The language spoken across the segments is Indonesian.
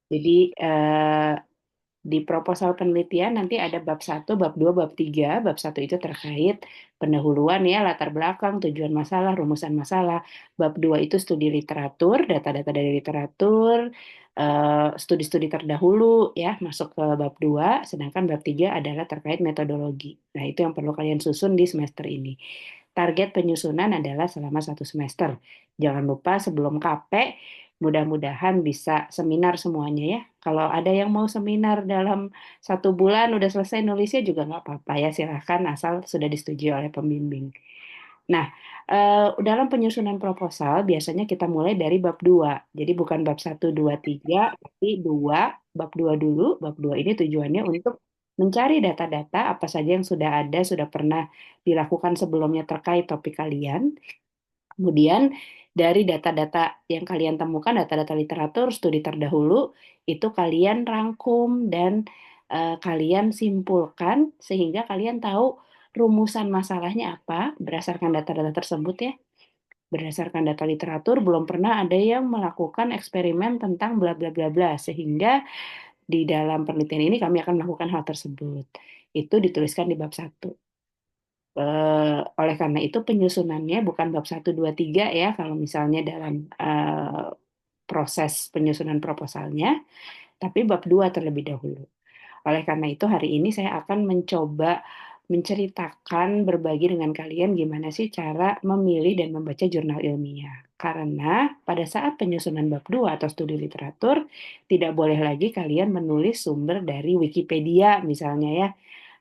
Jadi di proposal penelitian nanti ada bab satu, bab 2, bab 3. Bab satu itu terkait pendahuluan ya, latar belakang, tujuan masalah, rumusan masalah. Bab 2 itu studi literatur, data-data dari literatur, studi-studi terdahulu ya, masuk ke bab 2. Sedangkan bab 3 adalah terkait metodologi. Nah, itu yang perlu kalian susun di semester ini. Target penyusunan adalah selama 1 semester. Jangan lupa sebelum KP, mudah-mudahan bisa seminar semuanya ya. Kalau ada yang mau seminar dalam 1 bulan udah selesai nulisnya juga nggak apa-apa ya, silahkan asal sudah disetujui oleh pembimbing. Nah, dalam penyusunan proposal biasanya kita mulai dari bab 2. Jadi bukan bab satu 2 3 tapi 2, bab 2 dulu. Bab 2 ini tujuannya untuk mencari data-data apa saja yang sudah ada, sudah pernah dilakukan sebelumnya terkait topik kalian. Kemudian dari data-data yang kalian temukan, data-data literatur, studi terdahulu, itu kalian rangkum dan kalian simpulkan sehingga kalian tahu rumusan masalahnya apa berdasarkan data-data tersebut ya. Berdasarkan data literatur, belum pernah ada yang melakukan eksperimen tentang bla bla bla bla, sehingga di dalam penelitian ini kami akan melakukan hal tersebut. Itu dituliskan di bab satu. Oleh karena itu penyusunannya bukan bab satu 2 3 ya kalau misalnya dalam proses penyusunan proposalnya, tapi bab 2 terlebih dahulu. Oleh karena itu hari ini saya akan mencoba menceritakan berbagi dengan kalian gimana sih cara memilih dan membaca jurnal ilmiah. Karena pada saat penyusunan bab 2 atau studi literatur, tidak boleh lagi kalian menulis sumber dari Wikipedia misalnya ya,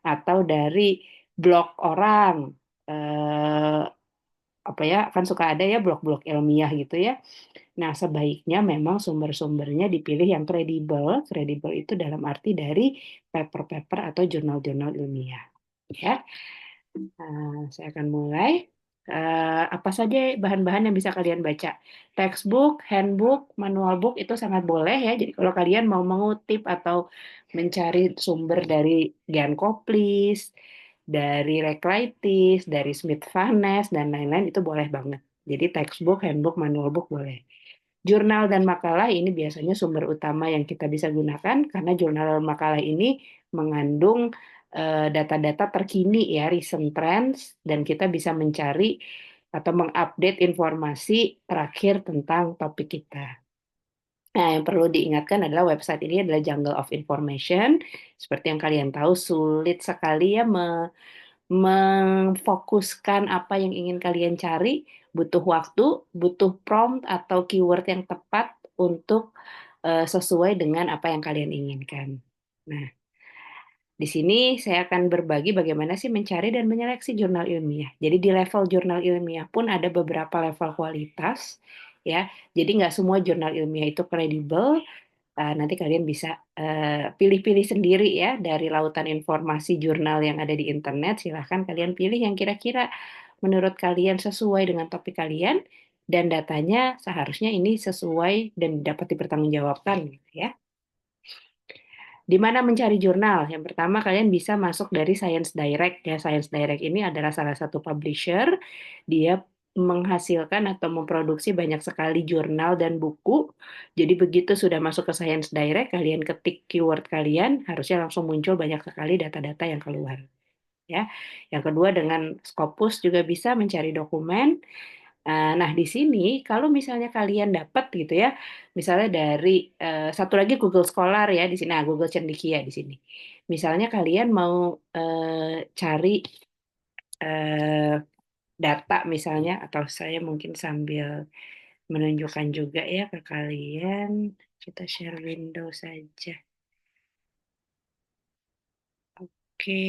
atau dari blog orang. Eh, apa ya, kan suka ada ya blog-blog ilmiah gitu ya. Nah, sebaiknya memang sumber-sumbernya dipilih yang kredibel. Kredibel itu dalam arti dari paper-paper atau jurnal-jurnal ilmiah. Ya, saya akan mulai. Apa saja bahan-bahan yang bisa kalian baca? Textbook, handbook, manual book itu sangat boleh ya. Jadi kalau kalian mau mengutip atau mencari sumber dari Gian Koplis, dari Reklaitis, dari Smith Van Ness, dan lain-lain itu boleh banget. Jadi textbook, handbook, manual book boleh. Jurnal dan makalah ini biasanya sumber utama yang kita bisa gunakan karena jurnal dan makalah ini mengandung data-data terkini ya, recent trends, dan kita bisa mencari atau mengupdate informasi terakhir tentang topik kita. Nah, yang perlu diingatkan adalah website ini adalah jungle of information. Seperti yang kalian tahu, sulit sekali ya memfokuskan apa yang ingin kalian cari, butuh waktu, butuh prompt atau keyword yang tepat untuk sesuai dengan apa yang kalian inginkan. Nah, di sini saya akan berbagi bagaimana sih mencari dan menyeleksi jurnal ilmiah. Jadi di level jurnal ilmiah pun ada beberapa level kualitas, ya. Jadi nggak semua jurnal ilmiah itu kredibel. Nanti kalian bisa pilih-pilih sendiri ya dari lautan informasi jurnal yang ada di internet. Silahkan kalian pilih yang kira-kira menurut kalian sesuai dengan topik kalian dan datanya seharusnya ini sesuai dan dapat dipertanggungjawabkan gitu ya. Di mana mencari jurnal? Yang pertama kalian bisa masuk dari Science Direct ya. Science Direct ini adalah salah satu publisher. Dia menghasilkan atau memproduksi banyak sekali jurnal dan buku. Jadi begitu sudah masuk ke Science Direct, kalian ketik keyword kalian, harusnya langsung muncul banyak sekali data-data yang keluar. Ya. Yang kedua dengan Scopus juga bisa mencari dokumen. Nah, di sini kalau misalnya kalian dapat gitu ya, misalnya dari satu lagi Google Scholar ya di sini, nah, Google Cendekia di sini. Misalnya kalian mau cari eh, data misalnya, atau saya mungkin sambil menunjukkan juga ya ke kalian, kita share window saja. Oke,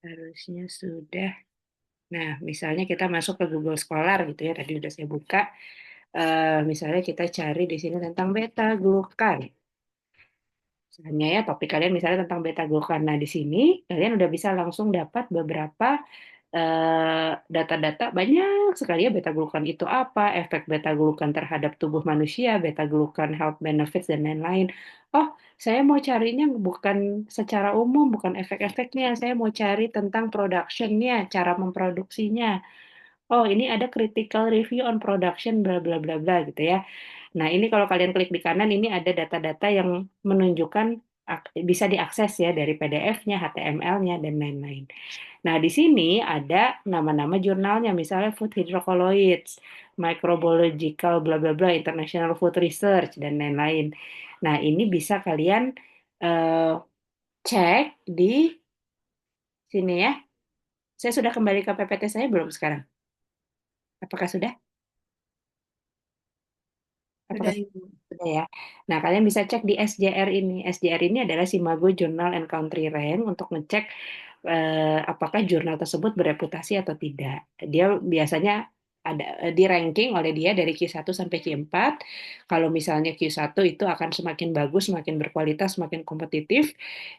harusnya sudah. Nah, misalnya kita masuk ke Google Scholar gitu ya, tadi udah saya buka. Misalnya kita cari di sini tentang beta glukan. Misalnya ya, topik kalian misalnya tentang beta glukan. Nah, di sini kalian udah bisa langsung dapat beberapa data-data banyak sekali ya beta glukan itu apa, efek beta glukan terhadap tubuh manusia, beta glukan health benefits dan lain-lain. Oh, saya mau carinya bukan secara umum, bukan efek-efeknya, saya mau cari tentang production-nya, cara memproduksinya. Oh, ini ada critical review on production bla bla bla bla gitu ya. Nah, ini kalau kalian klik di kanan, ini ada data-data yang menunjukkan bisa diakses ya dari PDF-nya, HTML-nya, dan lain-lain. Nah, di sini ada nama-nama jurnalnya, misalnya Food Hydrocolloids, Microbiological, bla bla bla, International Food Research, dan lain-lain. Nah, ini bisa kalian eh, cek di sini ya. Saya sudah kembali ke PPT saya belum sekarang? Apakah sudah? Sudah Apakah Ibu. sudah ya? Nah, kalian bisa cek di SJR ini. SJR ini adalah Simago Journal and Country Rank untuk ngecek apakah jurnal tersebut bereputasi atau tidak. Dia biasanya ada di ranking oleh dia dari Q1 sampai Q4. Kalau misalnya Q1 itu akan semakin bagus, semakin berkualitas, semakin kompetitif.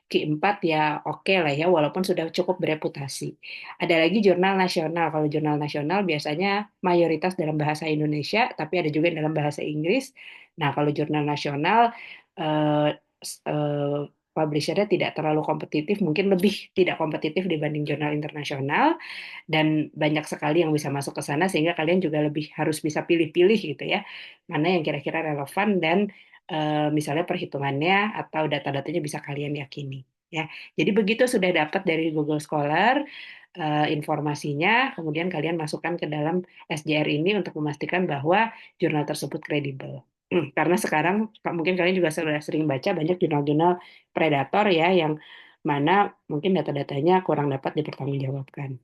Q4 ya oke lah ya, walaupun sudah cukup bereputasi. Ada lagi jurnal nasional. Kalau jurnal nasional biasanya mayoritas dalam bahasa Indonesia, tapi ada juga dalam bahasa Inggris. Nah, kalau jurnal nasional eh, publishernya tidak terlalu kompetitif, mungkin lebih tidak kompetitif dibanding jurnal internasional, dan banyak sekali yang bisa masuk ke sana sehingga kalian juga lebih harus bisa pilih-pilih gitu ya, mana yang kira-kira relevan dan misalnya perhitungannya atau data-datanya bisa kalian yakini. Ya, jadi begitu sudah dapat dari Google Scholar informasinya, kemudian kalian masukkan ke dalam SJR ini untuk memastikan bahwa jurnal tersebut kredibel. Karena sekarang mungkin kalian juga sudah sering baca banyak jurnal-jurnal predator ya yang mana mungkin data-datanya kurang dapat dipertanggungjawabkan.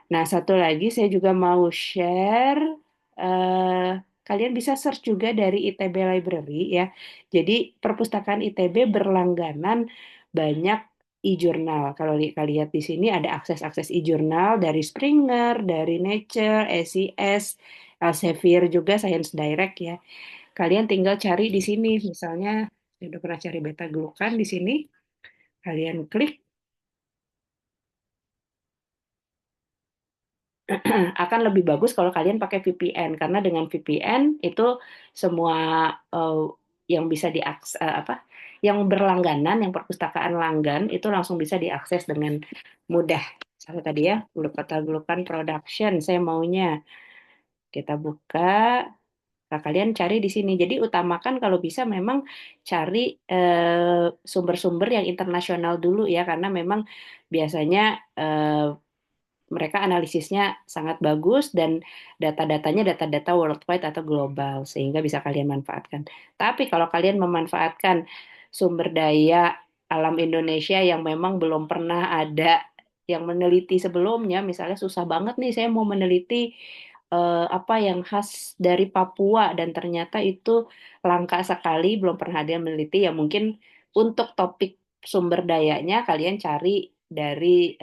Nah, satu lagi saya juga mau share, eh, kalian bisa search juga dari ITB Library ya. Jadi perpustakaan ITB berlangganan banyak e-jurnal. Kalau kalian lihat di sini ada akses-akses e-jurnal dari Springer, dari Nature, SCS, Elsevier juga, Science Direct ya. Kalian tinggal cari di sini, misalnya saya udah pernah cari beta glukan di sini, kalian klik akan lebih bagus kalau kalian pakai VPN karena dengan VPN itu semua eh, yang bisa diakses apa yang berlangganan yang perpustakaan langgan itu langsung bisa diakses dengan mudah. Saya tadi ya kata Glukan Production saya maunya kita buka. Nah, kalian cari di sini. Jadi utamakan kalau bisa memang cari sumber-sumber yang internasional dulu ya karena memang biasanya mereka analisisnya sangat bagus dan data-datanya data-data worldwide atau global sehingga bisa kalian manfaatkan. Tapi kalau kalian memanfaatkan sumber daya alam Indonesia yang memang belum pernah ada yang meneliti sebelumnya, misalnya susah banget nih saya mau meneliti apa yang khas dari Papua dan ternyata itu langka sekali, belum pernah ada yang meneliti ya mungkin untuk topik sumber dayanya kalian cari dari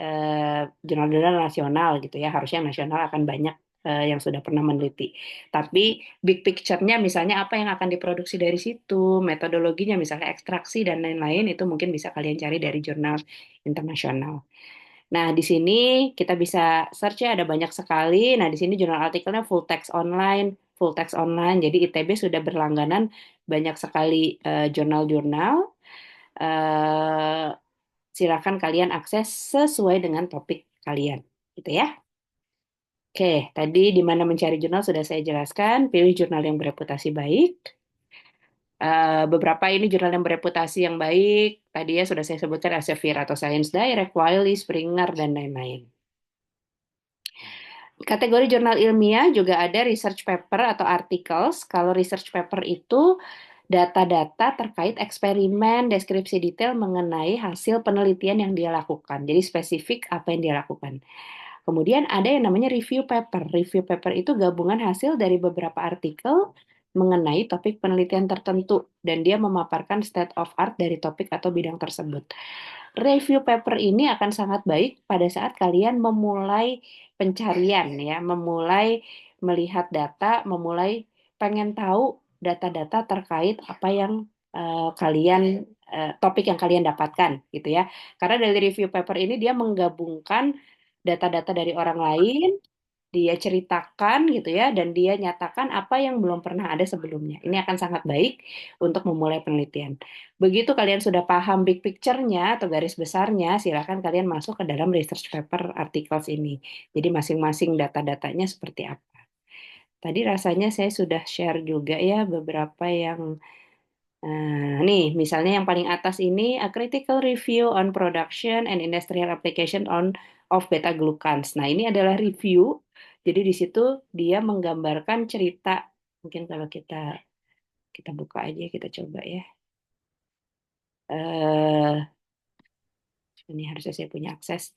jurnal-jurnal nasional gitu ya. Harusnya nasional akan banyak yang sudah pernah meneliti. Tapi big picture-nya misalnya apa yang akan diproduksi dari situ, metodologinya misalnya ekstraksi dan lain-lain itu mungkin bisa kalian cari dari jurnal internasional. Nah, di sini kita bisa search ya ada banyak sekali. Nah, di sini jurnal artikelnya full text online, full text online. Jadi ITB sudah berlangganan banyak sekali jurnal-jurnal. Eh, Silakan kalian akses sesuai dengan topik kalian, gitu ya. Oke, tadi di mana mencari jurnal sudah saya jelaskan. Pilih jurnal yang bereputasi baik. Beberapa ini jurnal yang bereputasi yang baik. Tadi ya sudah saya sebutkan Elsevier atau Science Direct, Wiley, Springer, dan lain-lain. Kategori jurnal ilmiah juga ada research paper atau articles. Kalau research paper itu data-data terkait eksperimen, deskripsi detail mengenai hasil penelitian yang dia lakukan. Jadi spesifik apa yang dia lakukan. Kemudian ada yang namanya review paper. Review paper itu gabungan hasil dari beberapa artikel mengenai topik penelitian tertentu dan dia memaparkan state of art dari topik atau bidang tersebut. Review paper ini akan sangat baik pada saat kalian memulai pencarian ya, memulai melihat data, memulai pengen tahu data-data terkait apa yang kalian topik yang kalian dapatkan gitu ya. Karena dari review paper ini dia menggabungkan data-data dari orang lain, dia ceritakan gitu ya, dan dia nyatakan apa yang belum pernah ada sebelumnya. Ini akan sangat baik untuk memulai penelitian. Begitu kalian sudah paham big picture-nya atau garis besarnya, silakan kalian masuk ke dalam research paper articles ini. Jadi masing-masing data-datanya seperti apa. Tadi rasanya saya sudah share juga ya beberapa yang nih, misalnya yang paling atas ini a critical review on production and industrial application of beta glucans. Nah, ini adalah review. Jadi di situ dia menggambarkan cerita. Mungkin kalau kita kita buka aja, kita coba ya. eh ini harusnya saya punya akses.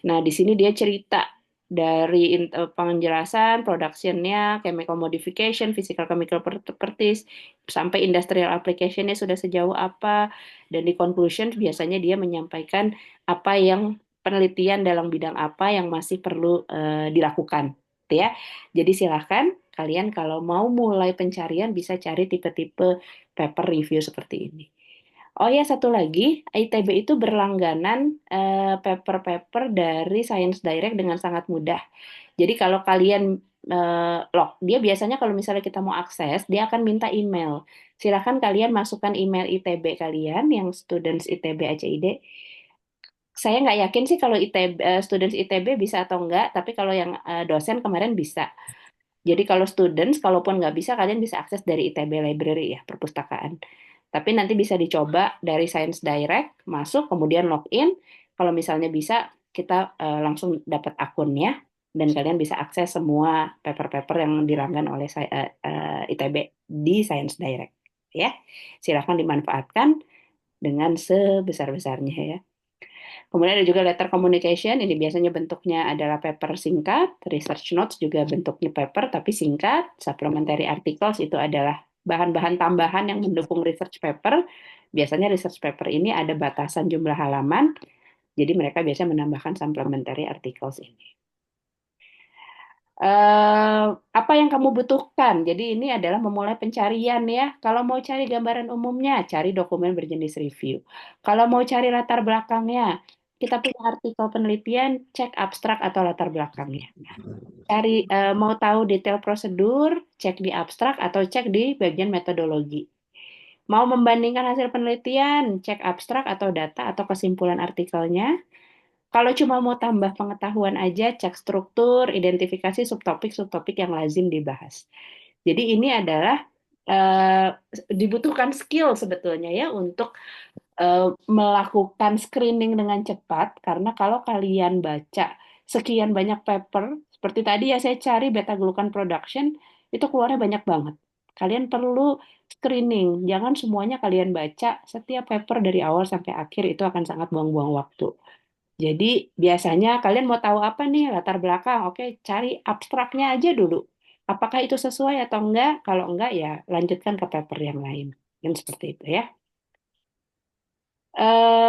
Nah, di sini dia cerita dari penjelasan, productionnya, chemical modification, physical chemical properties, sampai industrial application-nya sudah sejauh apa, dan di conclusion biasanya dia menyampaikan apa yang penelitian dalam bidang apa yang masih perlu dilakukan, gitu ya. Jadi silahkan kalian kalau mau mulai pencarian bisa cari tipe-tipe paper review seperti ini. Oh ya, satu lagi, ITB itu berlangganan paper-paper dari Science Direct dengan sangat mudah. Jadi kalau kalian log, dia biasanya kalau misalnya kita mau akses, dia akan minta email. Silakan kalian masukkan email ITB kalian, yang students ITB ACID. Saya nggak yakin sih kalau ITB, students ITB bisa atau enggak, tapi kalau yang dosen kemarin bisa. Jadi kalau students, kalaupun nggak bisa, kalian bisa akses dari ITB Library ya, perpustakaan. Tapi nanti bisa dicoba dari Science Direct, masuk, kemudian login. Kalau misalnya bisa, kita langsung dapat akunnya, dan kalian bisa akses semua paper-paper yang diranggan oleh ITB di Science Direct. Ya, silakan dimanfaatkan dengan sebesar-besarnya ya. Kemudian ada juga letter communication, ini biasanya bentuknya adalah paper singkat, research notes juga bentuknya paper tapi singkat, supplementary articles itu adalah bahan-bahan tambahan yang mendukung research paper. Biasanya research paper ini ada batasan jumlah halaman, jadi mereka biasanya menambahkan supplementary articles ini. Apa yang kamu butuhkan? Jadi ini adalah memulai pencarian ya. Kalau mau cari gambaran umumnya, cari dokumen berjenis review. Kalau mau cari latar belakangnya, kita punya artikel penelitian, cek abstrak atau latar belakangnya. Cari mau tahu detail prosedur, cek di abstrak atau cek di bagian metodologi. Mau membandingkan hasil penelitian, cek abstrak atau data atau kesimpulan artikelnya. Kalau cuma mau tambah pengetahuan aja, cek struktur, identifikasi subtopik-subtopik yang lazim dibahas. Jadi ini adalah eh, dibutuhkan skill sebetulnya ya untuk melakukan screening dengan cepat, karena kalau kalian baca sekian banyak paper, seperti tadi ya saya cari beta glucan production, itu keluarnya banyak banget. Kalian perlu screening, jangan semuanya kalian baca, setiap paper dari awal sampai akhir itu akan sangat buang-buang waktu. Jadi biasanya kalian mau tahu apa nih latar belakang? Oke, cari abstraknya aja dulu. Apakah itu sesuai atau enggak? Kalau enggak ya lanjutkan ke paper yang lain. Kan seperti itu ya.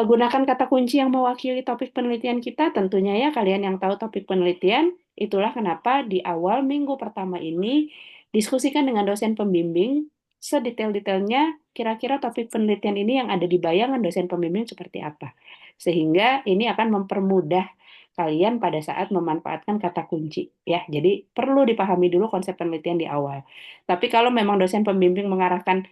Gunakan kata kunci yang mewakili topik penelitian kita. Tentunya ya kalian yang tahu topik penelitian. Itulah kenapa di awal minggu pertama ini diskusikan dengan dosen pembimbing sedetail-detailnya kira-kira topik penelitian ini yang ada di bayangan dosen pembimbing seperti apa. Sehingga ini akan mempermudah kalian pada saat memanfaatkan kata kunci ya. Jadi perlu dipahami dulu konsep penelitian di awal. Tapi kalau memang dosen pembimbing mengarahkan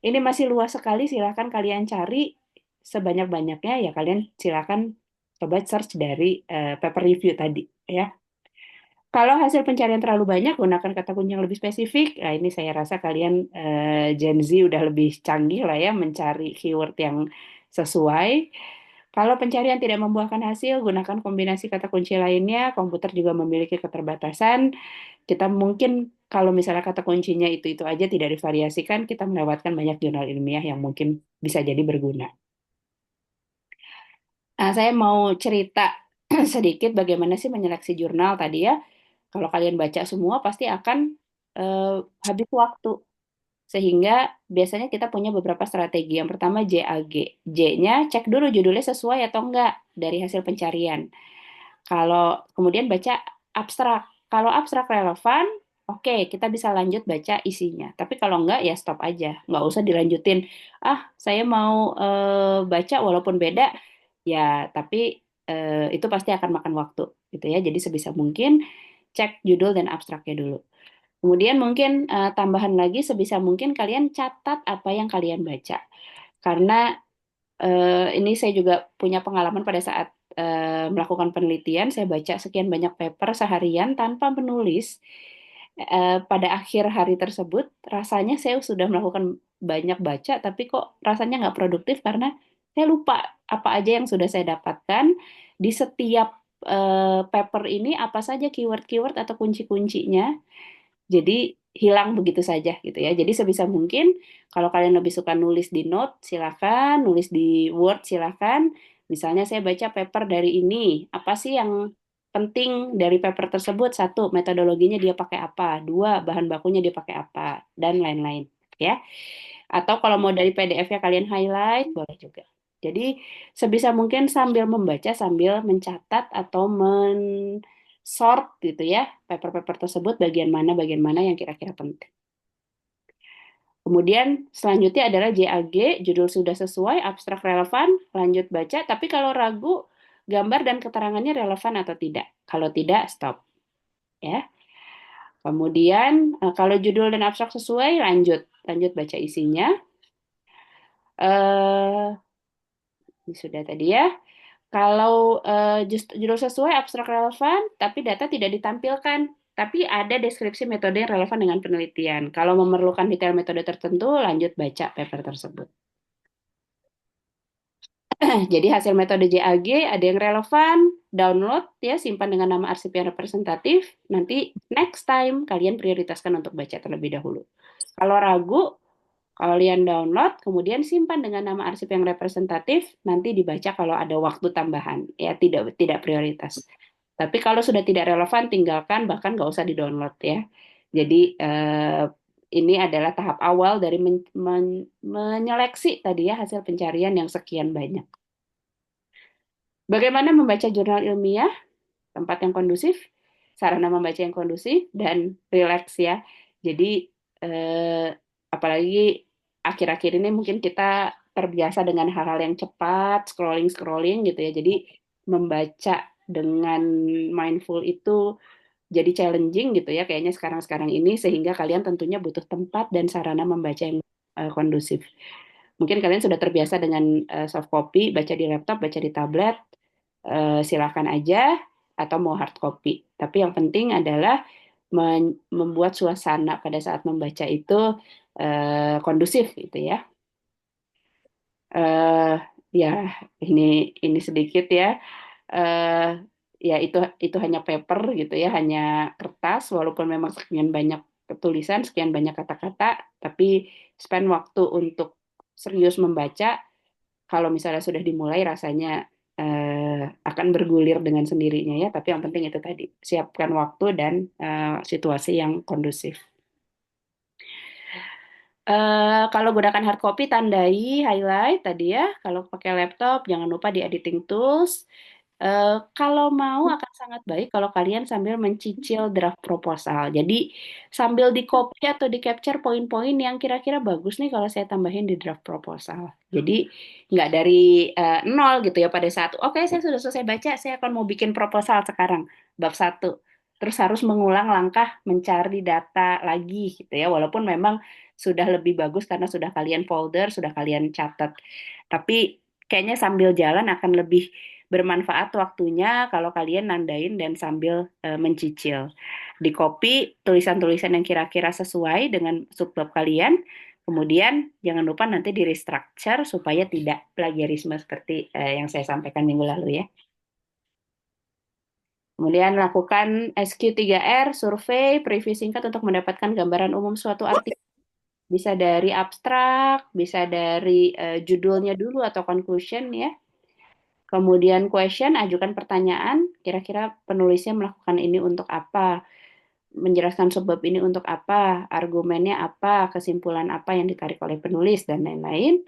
ini masih luas sekali, silakan kalian cari sebanyak-banyaknya ya, kalian silakan coba search dari paper review tadi ya. Kalau hasil pencarian terlalu banyak, gunakan kata kunci yang lebih spesifik. Nah, ini saya rasa kalian Gen Z udah lebih canggih lah ya mencari keyword yang sesuai. Kalau pencarian tidak membuahkan hasil, gunakan kombinasi kata kunci lainnya. Komputer juga memiliki keterbatasan. Kita mungkin kalau misalnya kata kuncinya itu aja tidak divariasikan, kita melewatkan banyak jurnal ilmiah yang mungkin bisa jadi berguna. Nah, saya mau cerita sedikit bagaimana sih menyeleksi jurnal tadi ya. Kalau kalian baca semua pasti akan eh, habis waktu. Sehingga biasanya kita punya beberapa strategi. Yang pertama JAG. J-nya cek dulu judulnya sesuai atau enggak dari hasil pencarian. Kalau kemudian baca abstrak. Kalau abstrak relevan, oke, kita bisa lanjut baca isinya. Tapi kalau enggak, ya stop aja. Nggak usah dilanjutin. Ah, saya mau baca walaupun beda, ya tapi itu pasti akan makan waktu, gitu ya. Jadi sebisa mungkin cek judul dan abstraknya dulu. Kemudian mungkin tambahan lagi sebisa mungkin kalian catat apa yang kalian baca. Karena ini saya juga punya pengalaman pada saat melakukan penelitian, saya baca sekian banyak paper seharian tanpa menulis. Pada akhir hari tersebut, rasanya saya sudah melakukan banyak baca, tapi kok rasanya nggak produktif karena saya lupa apa aja yang sudah saya dapatkan di setiap paper ini, apa saja keyword-keyword atau kunci-kuncinya. Jadi hilang begitu saja gitu ya. Jadi sebisa mungkin kalau kalian lebih suka nulis di note, silakan, nulis di Word silakan. Misalnya saya baca paper dari ini, apa sih yang penting dari paper tersebut? Satu, metodologinya dia pakai apa? Dua, bahan bakunya dia pakai apa? Dan lain-lain ya. Atau kalau mau dari PDF-nya kalian highlight, boleh juga. Jadi sebisa mungkin sambil membaca, sambil mencatat atau sort gitu ya, paper-paper tersebut bagian mana yang kira-kira penting. Kemudian selanjutnya adalah JAG, judul sudah sesuai, abstrak relevan, lanjut baca. Tapi kalau ragu, gambar dan keterangannya relevan atau tidak. Kalau tidak, stop. Ya. Kemudian kalau judul dan abstrak sesuai, lanjut baca isinya. Eh, ini sudah tadi ya. Kalau judul sesuai, abstrak relevan, tapi data tidak ditampilkan. Tapi ada deskripsi metode yang relevan dengan penelitian. Kalau memerlukan detail metode tertentu, lanjut baca paper tersebut. Jadi hasil metode JAG ada yang relevan, download ya, simpan dengan nama arsip yang representatif. Nanti next time kalian prioritaskan untuk baca terlebih dahulu. Kalau ragu, kalian download, kemudian simpan dengan nama arsip yang representatif, nanti dibaca kalau ada waktu tambahan, ya tidak prioritas. Tapi kalau sudah tidak relevan, tinggalkan, bahkan nggak usah di-download ya. Jadi ini adalah tahap awal dari menyeleksi tadi ya hasil pencarian yang sekian banyak. Bagaimana membaca jurnal ilmiah? Tempat yang kondusif, sarana membaca yang kondusif, dan rileks ya. Jadi apalagi akhir-akhir ini mungkin kita terbiasa dengan hal-hal yang cepat, scrolling-scrolling gitu ya. Jadi membaca dengan mindful itu jadi challenging gitu ya kayaknya sekarang-sekarang ini sehingga kalian tentunya butuh tempat dan sarana membaca yang kondusif. Mungkin kalian sudah terbiasa dengan soft copy, baca di laptop, baca di tablet, silakan aja atau mau hard copy. Tapi yang penting adalah membuat suasana pada saat membaca itu kondusif gitu ya. eh ya ini sedikit ya. eh Ya itu hanya paper gitu ya, hanya kertas walaupun memang sekian banyak tulisan, sekian banyak kata-kata, tapi spend waktu untuk serius membaca. Kalau misalnya sudah dimulai rasanya akan bergulir dengan sendirinya ya, tapi yang penting itu tadi, siapkan waktu dan situasi yang kondusif. Kalau gunakan hard copy, tandai, highlight tadi ya. Kalau pakai laptop, jangan lupa di editing tools. Kalau mau akan sangat baik kalau kalian sambil mencicil draft proposal. Jadi sambil di copy atau di capture poin-poin yang kira-kira bagus nih kalau saya tambahin di draft proposal. Jadi nggak dari nol gitu ya pada saat, oke saya sudah selesai baca, saya akan mau bikin proposal sekarang, bab satu. Terus harus mengulang langkah mencari data lagi gitu ya, walaupun memang sudah lebih bagus karena sudah kalian folder, sudah kalian catat. Tapi kayaknya sambil jalan akan lebih bermanfaat waktunya kalau kalian nandain dan sambil mencicil. Di copy tulisan-tulisan yang kira-kira sesuai dengan subbab kalian. Kemudian jangan lupa nanti di restructure supaya tidak plagiarisme seperti yang saya sampaikan minggu lalu ya. Kemudian lakukan SQ3R, survei, preview singkat untuk mendapatkan gambaran umum suatu artikel. Bisa dari abstrak, bisa dari judulnya dulu atau conclusion ya. Kemudian question, ajukan pertanyaan, kira-kira penulisnya melakukan ini untuk apa? Menjelaskan sebab ini untuk apa? Argumennya apa? Kesimpulan apa yang ditarik oleh penulis dan lain-lain.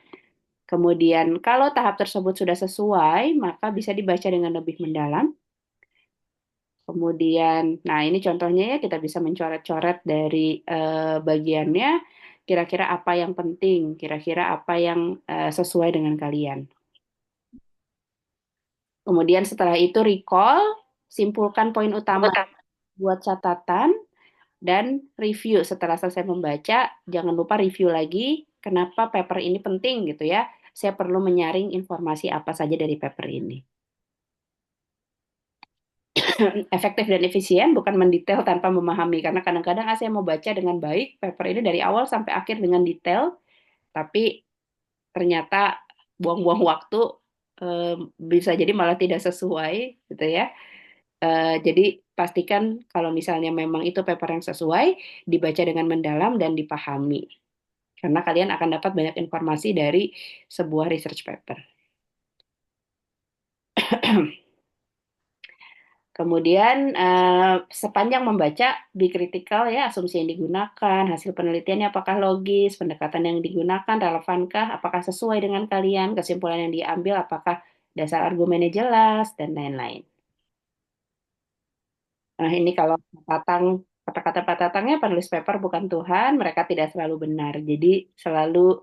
Kemudian kalau tahap tersebut sudah sesuai, maka bisa dibaca dengan lebih mendalam. Kemudian, nah ini contohnya ya, kita bisa mencoret-coret dari bagiannya, kira-kira apa yang penting, kira-kira apa yang sesuai dengan kalian. Kemudian setelah itu recall, simpulkan poin utama, buat catatan, dan review. Setelah selesai membaca, jangan lupa review lagi kenapa paper ini penting gitu ya. Saya perlu menyaring informasi apa saja dari paper ini. Efektif dan efisien bukan mendetail tanpa memahami. Karena kadang-kadang saya mau baca dengan baik paper ini dari awal sampai akhir dengan detail, tapi ternyata buang-buang waktu, bisa jadi malah tidak sesuai gitu ya. Jadi pastikan kalau misalnya memang itu paper yang sesuai, dibaca dengan mendalam dan dipahami. Karena kalian akan dapat banyak informasi dari sebuah research paper. Kemudian sepanjang membaca, be critical ya, asumsi yang digunakan, hasil penelitiannya apakah logis, pendekatan yang digunakan relevankah, apakah sesuai dengan kalian, kesimpulan yang diambil apakah dasar argumennya jelas, dan lain-lain. Nah, ini kalau Patang, kata-kata Pak Tatangnya penulis paper bukan Tuhan, mereka tidak selalu benar. Jadi selalu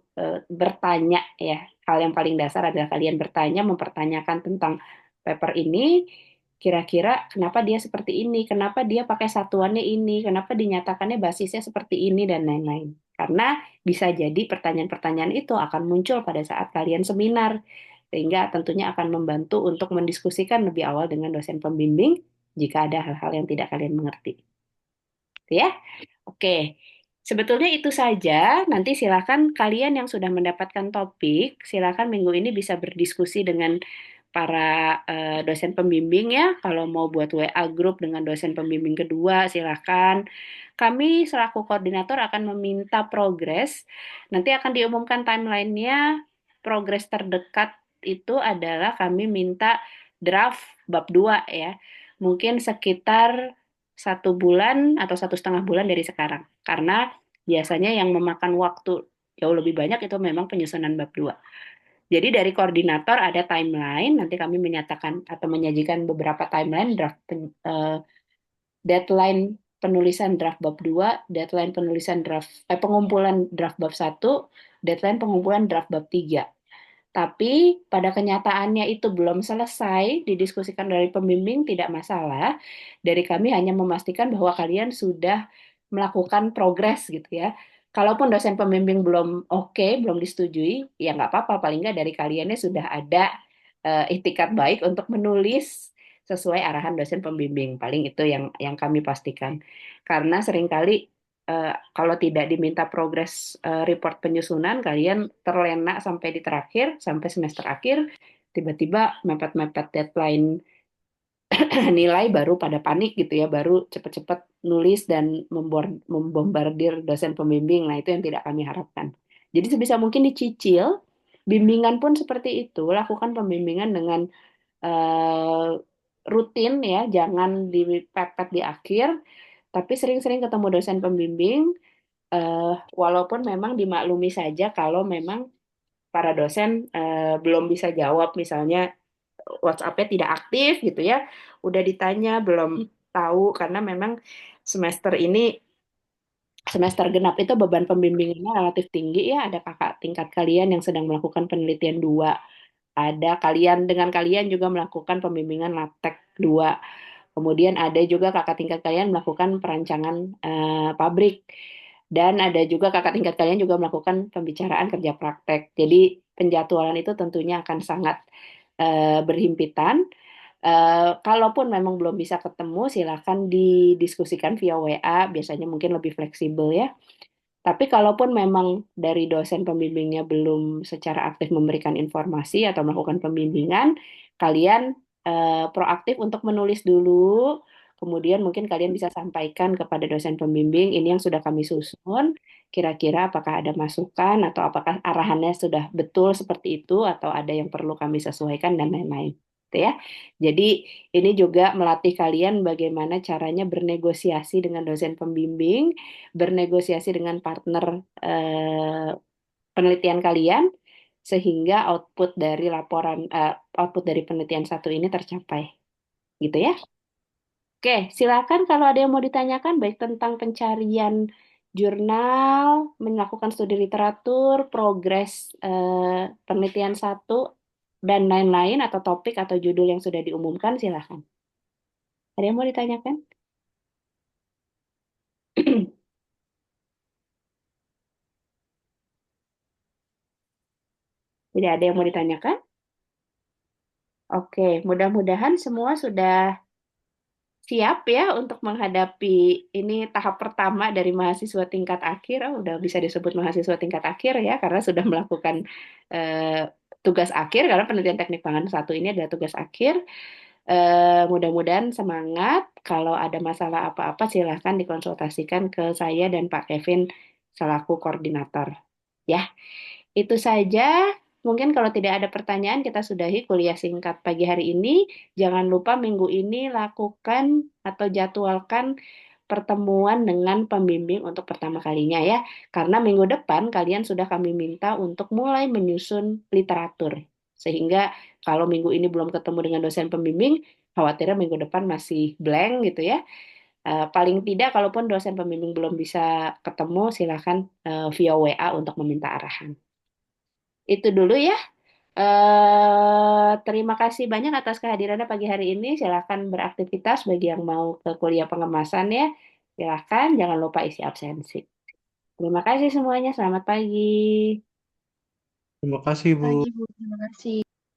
bertanya ya. Hal yang paling dasar adalah kalian bertanya, mempertanyakan tentang paper ini, kira-kira kenapa dia seperti ini, kenapa dia pakai satuannya ini, kenapa dinyatakannya basisnya seperti ini, dan lain-lain. Karena bisa jadi pertanyaan-pertanyaan itu akan muncul pada saat kalian seminar, sehingga tentunya akan membantu untuk mendiskusikan lebih awal dengan dosen pembimbing jika ada hal-hal yang tidak kalian mengerti. Gitu ya. Oke. Sebetulnya itu saja. Nanti silakan kalian yang sudah mendapatkan topik, silakan minggu ini bisa berdiskusi dengan para dosen pembimbing ya. Kalau mau buat WA group dengan dosen pembimbing kedua, silakan. Kami selaku koordinator akan meminta progres. Nanti akan diumumkan timelinenya. Progres terdekat itu adalah kami minta draft bab 2 ya. Mungkin sekitar 1 bulan atau 1,5 bulan dari sekarang. Karena biasanya yang memakan waktu jauh lebih banyak itu memang penyusunan bab 2. Jadi dari koordinator ada timeline, nanti kami menyatakan atau menyajikan beberapa timeline draft deadline penulisan draft bab 2, deadline penulisan pengumpulan draft bab 1, deadline pengumpulan draft bab 3. Tapi pada kenyataannya itu belum selesai, didiskusikan dari pembimbing tidak masalah. Dari kami hanya memastikan bahwa kalian sudah melakukan progres gitu ya. Kalaupun dosen pembimbing belum oke, belum disetujui, ya nggak apa-apa. Paling nggak dari kaliannya sudah ada itikad baik untuk menulis sesuai arahan dosen pembimbing. Paling itu yang kami pastikan. Karena seringkali kalau tidak diminta progres report penyusunan, kalian terlena sampai di terakhir, sampai semester akhir, tiba-tiba mepet-mepet deadline nilai baru pada panik gitu ya, baru cepat-cepat nulis dan membombardir dosen pembimbing. Nah, itu yang tidak kami harapkan. Jadi sebisa mungkin dicicil, bimbingan pun seperti itu, lakukan pembimbingan dengan eh, rutin ya, jangan dipepet di akhir, tapi sering-sering ketemu dosen pembimbing, walaupun memang dimaklumi saja kalau memang para dosen belum bisa jawab, misalnya WhatsApp-nya tidak aktif gitu ya, udah ditanya belum tahu karena memang semester ini semester genap itu beban pembimbingannya relatif tinggi ya, ada kakak tingkat kalian yang sedang melakukan penelitian 2, ada kalian dengan kalian juga melakukan pembimbingan LaTeX 2. Kemudian ada juga kakak tingkat kalian melakukan perancangan pabrik. Dan ada juga kakak tingkat kalian juga melakukan pembicaraan kerja praktek. Jadi penjadwalan itu tentunya akan sangat berhimpitan. Kalaupun memang belum bisa ketemu, silakan didiskusikan via WA. Biasanya mungkin lebih fleksibel ya. Tapi kalaupun memang dari dosen pembimbingnya belum secara aktif memberikan informasi atau melakukan pembimbingan, kalian proaktif untuk menulis dulu, kemudian mungkin kalian bisa sampaikan kepada dosen pembimbing, ini yang sudah kami susun, kira-kira apakah ada masukan atau apakah arahannya sudah betul seperti itu atau ada yang perlu kami sesuaikan dan lain-lain. Gitu ya. Jadi ini juga melatih kalian bagaimana caranya bernegosiasi dengan dosen pembimbing, bernegosiasi dengan partner eh, penelitian kalian sehingga output dari penelitian satu ini tercapai gitu ya. Oke, silakan kalau ada yang mau ditanyakan baik tentang pencarian jurnal, melakukan studi literatur, progres penelitian satu dan lain-lain atau topik atau judul yang sudah diumumkan silakan. Ada yang mau ditanyakan? Tidak ada yang mau ditanyakan? Oke, mudah-mudahan semua sudah siap ya untuk menghadapi ini tahap pertama dari mahasiswa tingkat akhir. Oh, udah bisa disebut mahasiswa tingkat akhir ya, karena sudah melakukan tugas akhir, karena penelitian teknik pangan satu ini adalah tugas akhir. Mudah-mudahan semangat. Kalau ada masalah apa-apa, silahkan dikonsultasikan ke saya dan Pak Kevin selaku koordinator. Ya, itu saja. Mungkin kalau tidak ada pertanyaan, kita sudahi kuliah singkat pagi hari ini. Jangan lupa minggu ini lakukan atau jadwalkan pertemuan dengan pembimbing untuk pertama kalinya ya. Karena minggu depan kalian sudah kami minta untuk mulai menyusun literatur. Sehingga kalau minggu ini belum ketemu dengan dosen pembimbing, khawatirnya minggu depan masih blank gitu ya. Paling tidak, kalaupun dosen pembimbing belum bisa ketemu, silakan via WA untuk meminta arahan. Itu dulu ya. Terima kasih banyak atas kehadirannya pagi hari ini. Silakan beraktivitas bagi yang mau ke kuliah pengemasan ya. Silakan, jangan lupa isi absensi. Terima kasih semuanya. Selamat pagi. Terima kasih, Bu. Pagi Bu, terima kasih.